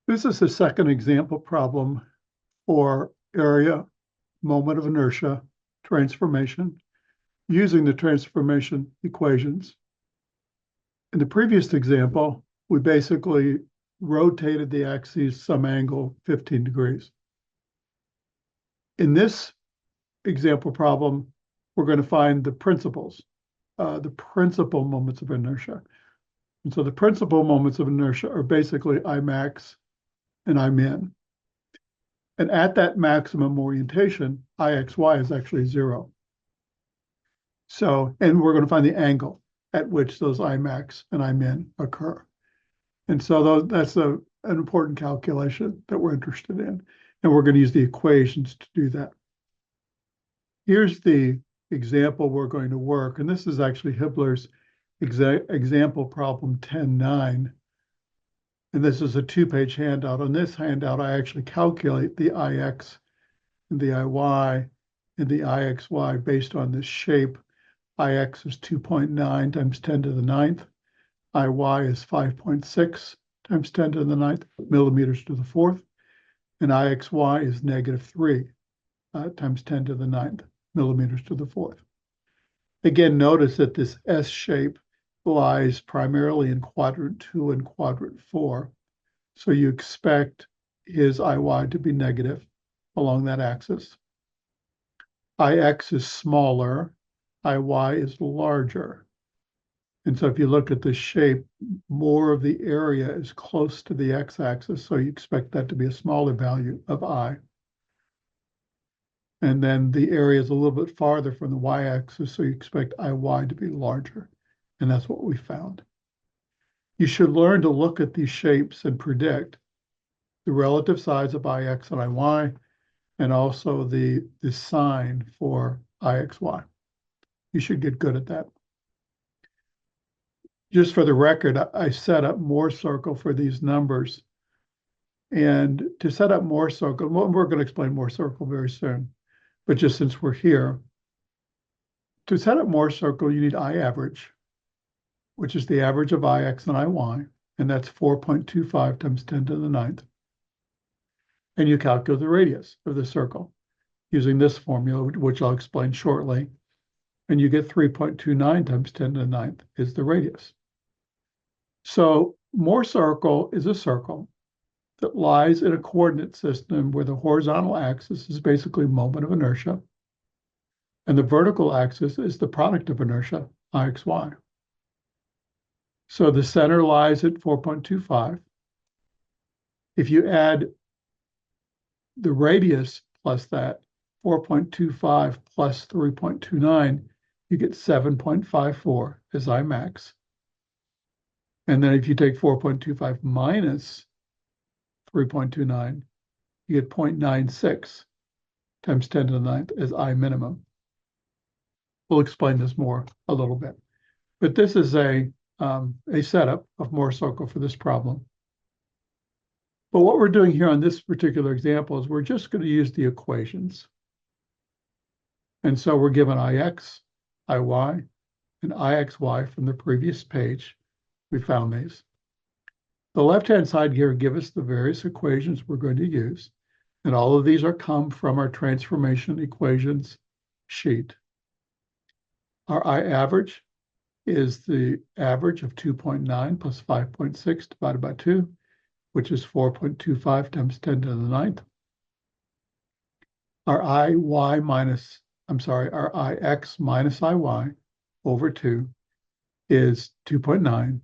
This is the second example problem for area, moment of inertia, transformation, using the transformation equations. In the previous example, we basically rotated the axis some angle 15 degrees. In this example problem, we're going to find the principles, the principal moments of inertia. And so the principal moments of inertia are basically Imax and Imin. And at that maximum orientation, Ixy is actually 0. So, and we're going to find the angle at which those Imax and Imin occur. And so that's an important calculation that we're interested in. And we're going to use the equations to do that. Here's the example we're going to work. And this is actually Hibbler's example problem 10.9. And this is a 2-page handout. On this handout, I actually calculate the Ix and the Iy and the Ixy based on this shape. Ix is 2.9 times 10 to the 9th. Iy is 5.6 times 10 to the 9th millimeters to the 4th. And Ixy is -3 times 10 to the 9th millimeters to the 4th. Again, notice that this S shape lies primarily in quadrant 2 and quadrant 4. So you expect his Iy to be negative along that axis. Ix is smaller, Iy is larger. And so if you look at the shape, more of the area is close to the x-axis, so you expect that to be a smaller value of I. And then the area is a little bit farther from the y-axis, so you expect Iy to be larger. And that's what we found. You should learn to look at these shapes and predict the relative size of Ix and Iy, and also the sign for Ixy. You should get good at that. Just for the record, I set up Mohr circle for these numbers. And to set up Mohr circle, we're going to explain Mohr circle very soon, but just since we're here, to set up Mohr circle, you need I average, which is the average of Ix and Iy, and that's 4.25 times 10 to the 9th. And you calculate the radius of the circle using this formula, which I'll explain shortly. And you get 3.29 times 10 to the 9th is the radius. So Mohr circle is a circle that lies in a coordinate system where the horizontal axis is basically moment of inertia, and the vertical axis is the product of inertia, Ixy. So the center lies at 4.25. If you add the radius plus that, 4.25 plus 3.29, you get 7.54 as Imax. And then if you take 4.25 minus 3.29, you get 0.96 times 10 to the 9th as I minimum. We'll explain this more a little bit. But this is a setup of Mohr circle for this problem. But what we're doing here on this particular example is we're just going to use the equations. And so we're given Ix, Iy, and Ixy from the previous page. We found these. The left-hand side here gives us the various equations we're going to use. And all of these are come from our transformation equations sheet. Our I average is the average of 2.9 plus 5.6 divided by 2, which is 4.25 times 10 to the 9th. Our Ix minus Iy over 2 is 2.9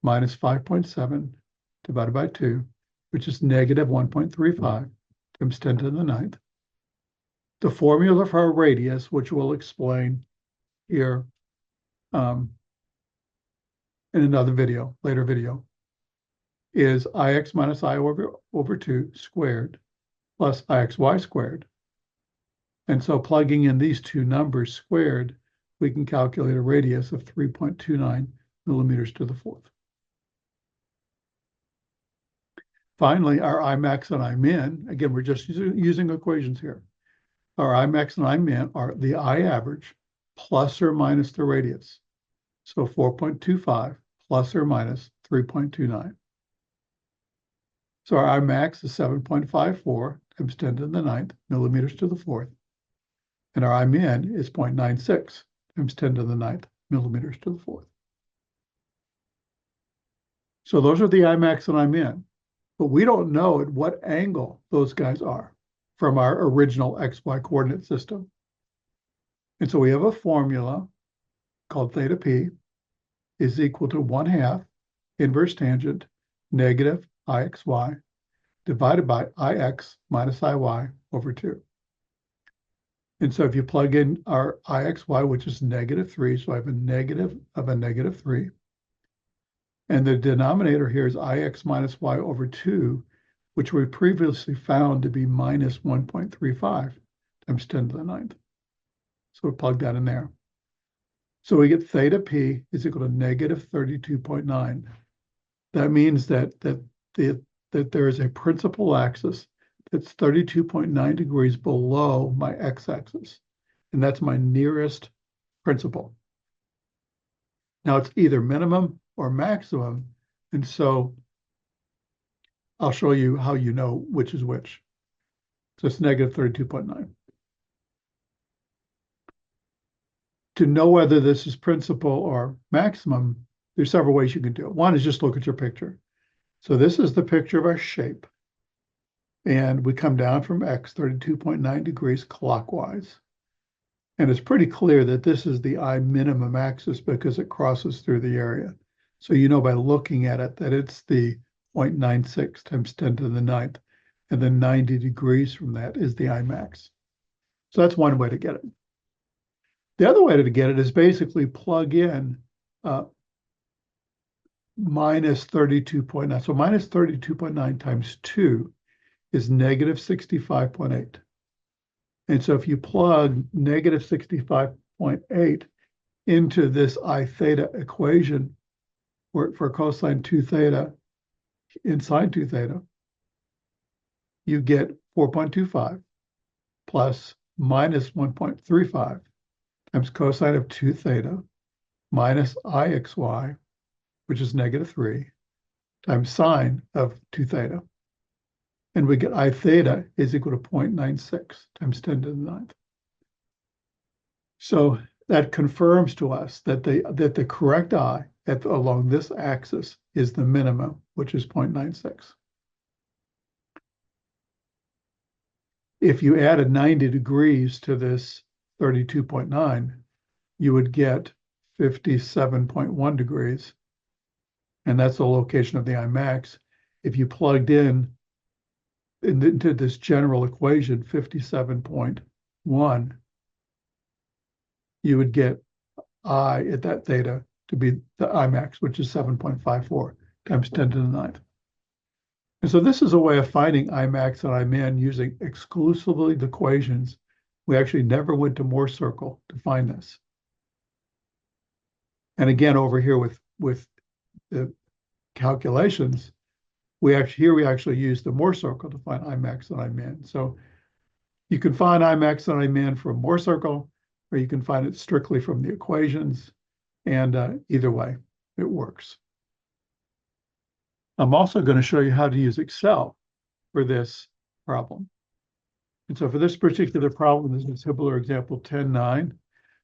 minus 5.7 divided by 2, which is negative 1.35 times 10 to the 9th. The formula for our radius, which we'll explain here in another video, later video, is Ix minus I over 2 squared plus Ixy squared. And so plugging in these two numbers squared, we can calculate a radius of 3.29 millimeters to the 4th. Finally, our Imax and Imin, again, we're just using equations here. Our Imax and Imin are the I average plus or minus the radius. So 4.25 plus or minus 3.29. So our Imax is 7.54 times 10 to the ninth millimeters to the fourth. And our Imin is 0.96 times 10 to the ninth millimeters to the fourth. So those are the Imax and Imin. But we don't know at what angle those guys are from our original XY coordinate system. And so we have a formula called theta p is equal to 1/2 inverse tangent negative IXY divided by IX minus IY over 2. And so if you plug in our IXY, which is -3, so I have a negative of a -3. And the denominator here is IX minus Y over 2, which we previously found to be minus 1.35 times 10 to the ninth. So we plug that in there. So we get theta p is equal to negative 32.9. That means that there is a principal axis that's 32.9 degrees below my x-axis. And that's my nearest principal. Now it's either minimum or maximum. And so I'll show you how you know which is which. So it's negative 32.9. To know whether this is principal or maximum, there's several ways you can do it. One is just look at your picture. So this is the picture of our shape. And we come down from x 32.9 degrees clockwise. And it's pretty clear that this is the I minimum axis because it crosses through the area. So you know by looking at it that it's the 0.96 times 10 to the ninth. And then 90 degrees from that is the Imax. So that's one way to get it. The other way to get it is basically plug in minus 32.9. So minus 32.9 times 2 is negative 65.8. And so if you plug negative 65.8 into this I theta equation for cosine 2 theta in sine 2 theta, you get 4.25 plus minus 1.35 times cosine of 2 theta minus IXY, which is -3, times sine of 2 theta. And we get I theta is equal to 0.96 times 10 to the ninth. So that confirms to us that the correct I along this axis is the minimum, which is 0.96. If you added 90 degrees to this 32.9, you would get 57.1 degrees. And that's the location of the Imax. If you plugged into this general equation, 57.1, you would get I at that theta to be the Imax, which is 7.54 times 10 to the ninth. And so this is a way of finding Imax and Imin using exclusively the equations. We actually never went to Mohr circle to find this. And again, over here with the calculations, we actually use the Mohr circle to find Imax and Imin. So you can find Imax and Imin from Mohr circle, or you can find it strictly from the equations. And either way, it works. I'm also going to show you how to use Excel for this problem. And so for this particular problem, this is Hibbler example 10.9.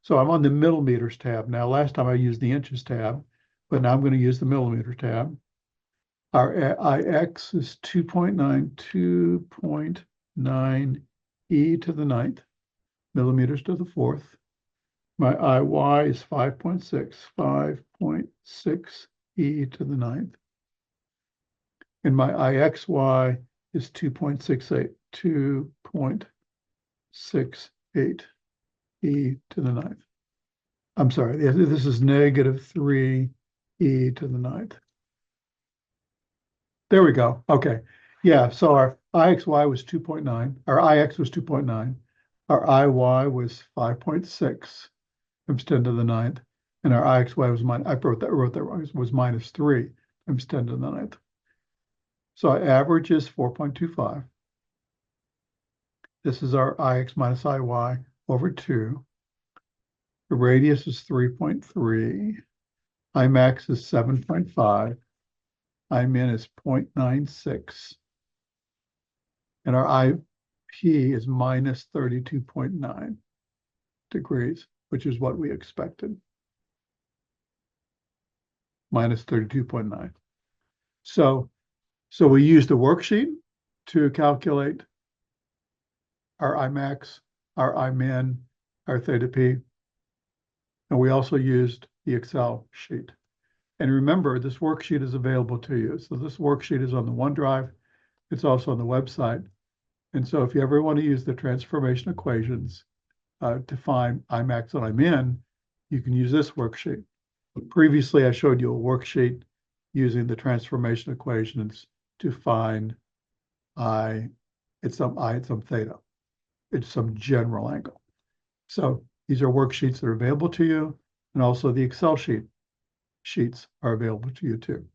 So I'm on the millimeters tab now. Last time I used the inches tab, but now I'm going to use the millimeter tab. Our IX is 2.9 e to the ninth, millimeters to the fourth. My IY is 5.6 e to the ninth. And my IXY is 2.68 e to the ninth. I'm sorry, this is -3 e to the ninth. There we go. Okay. Yeah, so our IXY was 2.9, our IX was 2.9, our IY was 5.6 times 10 to the ninth, and our IXY was I wrote that wrong, was -3 times 10 to the ninth. So our average is 4.25. This is our IX minus IY over 2. The radius is 3.3. Imax is 7.5. Imin is 0.96. And our IP is minus 32.9 degrees, which is what we expected. Minus 32.9. So we used a worksheet to calculate our Imax, our Imin, our theta P. And we also used the Excel sheet. And remember, this worksheet is available to you. So this worksheet is on the OneDrive. It's also on the website. And so if you ever want to use the transformation equations to find Imax and Imin, you can use this worksheet. Previously, I showed you a worksheet using the transformation equations to find it's some theta. It's some general angle. So these are worksheets that are available to you, and also the Excel sheets are available to you too.